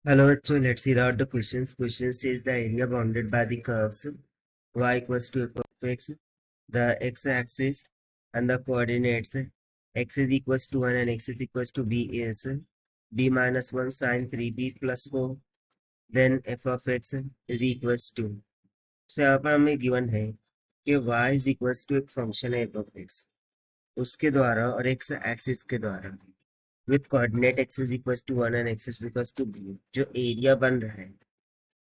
Hello, so let's see out the questions. Question says the area bounded by the curves y equals to f of x, the x-axis and the coordinates x is equals to 1 and x is equals to b is b minus 1 sine 3b plus 4, then f of x is equals to. So यहाँ पर हमें given है कि y is equals to एक function है f of x उसके द्वारा और x एक्सिस के द्वारा with coordinate x is equals to 1 and x is equals to b जो एरिया बन रहा है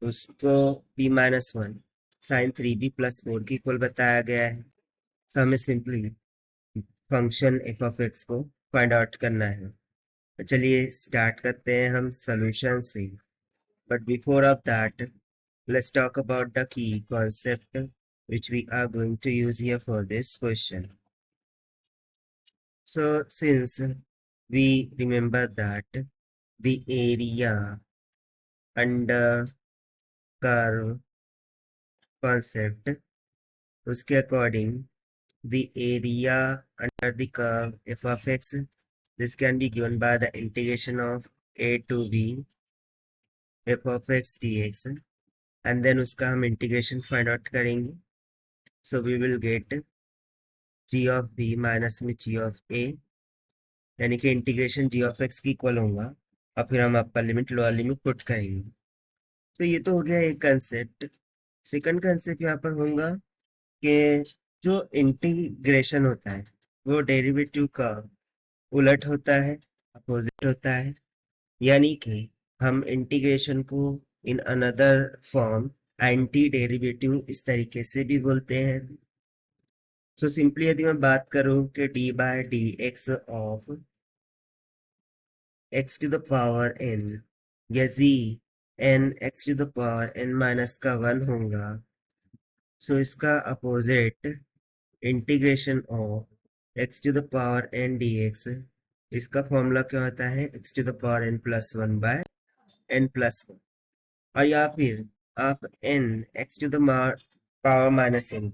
उसको b minus 1 sign 3b plus 4 की इक्वल बताया गया है। सो हमें simply function f of x को फाइंड आउट करना है। तो चलिए स्टार्ट करते हैं हम सॉल्यूशन से, but before of that let's talk about the key concept which we are going to use here for this question. So since we remember that the area under curve concept, उसके according the area under the curve f of x, this can be given by the integration of a to b f of x dx, and then उसका हम integration find out करेंगे। So we will get g of b minus में g of a, यानी कि integration g of x की equal होगा और फिर हम upper limit lower limit put करेंगे। तो ये तो हो गया एक कंसेप्ट। सेकंड कंसेप्ट यहाँ पर होगा कि जो इंटीग्रेशन होता है वो डेरिवेटिव का उलट होता है, अपोजिट होता है, यानी कि हम इंटीग्रेशन को in another form anti derivative इस तरीके से भी बोलते हैं। सो सिंपली यदि मैं बात करूं कि D by D x of X to the power N या जी N X to the power N minus का 1 होगा, सो इसका opposite integration of X to the power N D X, इसका फॉर्मूला क्या होता है x to the power N plus 1 by N plus 1। और या फिर आप N X to the power minus N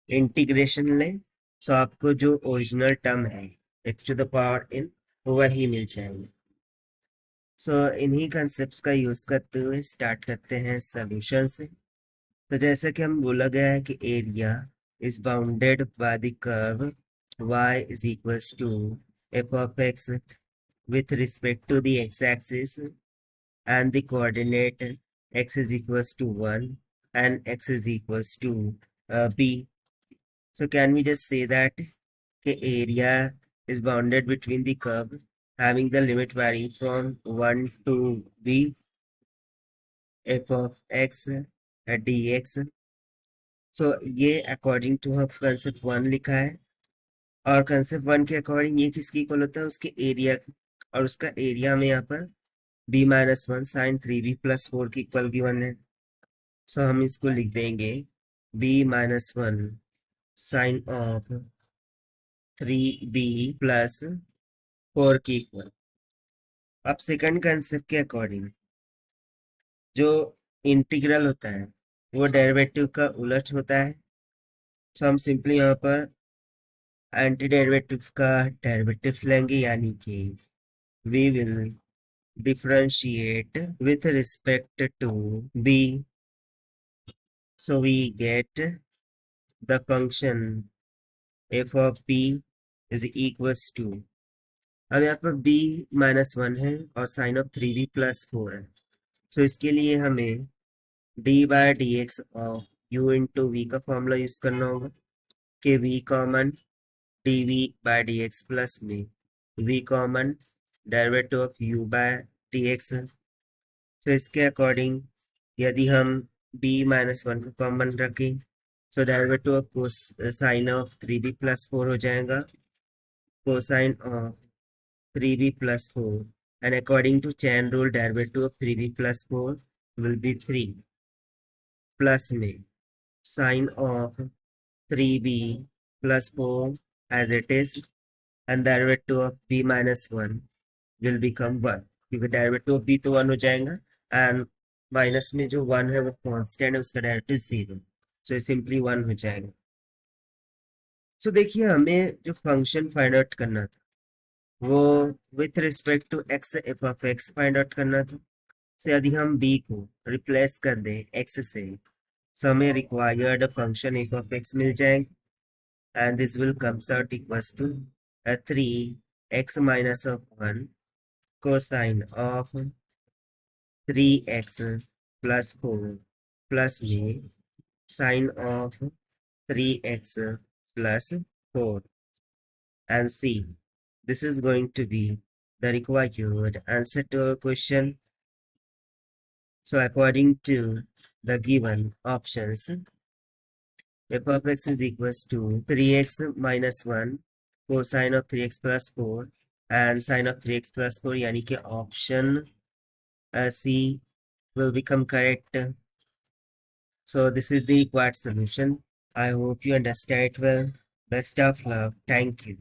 integration लें, सो आपको जो ओरिजिनल टर्म है x to the power n वही मिल जाएंगे। सो इन्हीं कंसेप्ट का यूज करते हुए स्टार्ट करते हैं सोल्यूशन से। तो जैसा कि हम बोला गया है कि area is bounded by the curve y is equals to f of x with respect to the x-axis and the coordinate x is equals to 1 and x is equals to b. So can we just say that the area is bounded between the curve having the limit varying from 1 to b f of x dx. So ये according to हम concept 1 लिखा है और concept 1 के according ये किसकी equal होता है उसके एरिया, और उसका एरिया में यहाँ पर b minus 1 sign 3b plus 4 की इक्वल गिवन है। सो हम इसको लिख देंगे b minus 1 sine of 3b plus 4 की इक्वल। अब सेकंड कंसेप्ट के अकॉर्डिंग जो इंटीग्रल होता है वो डेरिवेटिव का उलट होता है। सो हम सिंपली यहाँ पर एंटी डेरिवेटिव का डेरिवेटिव लेंगे, यानी कि we will differentiate with respect to b, so we get the function f of b is equals to, अब यहाँ पर b माइनस 1 है और साइन ऑफ 3b प्लस 4 है। सो इसके लिए हमें d by D x of u into v का फॉर्मूला यूज करना होगा कि v common dv by D x plus में v common derivative of u by D x. तो इसके अकॉर्डिंग यदि हम b माइनस 1 को कॉमन रखें, so derivative of cosine of 3b plus 4 हो जाएगा, cosine of 3b plus 4, and according to chain rule derivative of 3b plus 4 will be 3 plus में sine of 3b plus 4 as it is, and derivative of b minus 1 will become 1, क्योंकि derivative of b तो 1 हो जाएगा and minus में जो 1 है वो constant है, उसका डेरिवेटिव 0, सो सिंपली 1 हो जाएगा। सो देखिए हमें जो फंक्शन फाइंड आउट करना था वो with respect to x f of x find out करना था। So यदि हम b को रिप्लेस कर दें x से, so हमें required function f of x मिल जाएगा, and this will comes out equals to 3x minus of 1 cosine of 3x plus 4 plus a sine of 3x plus 4. And C, this is going to be the required answer to our question. So according to the given options, f of x is equals to 3x minus 1 cosine of 3x plus 4 and sine of 3x plus 4, यानी कि option C will become correct. So this is the required solution. I hope you understand it well. Best of luck. Thank you.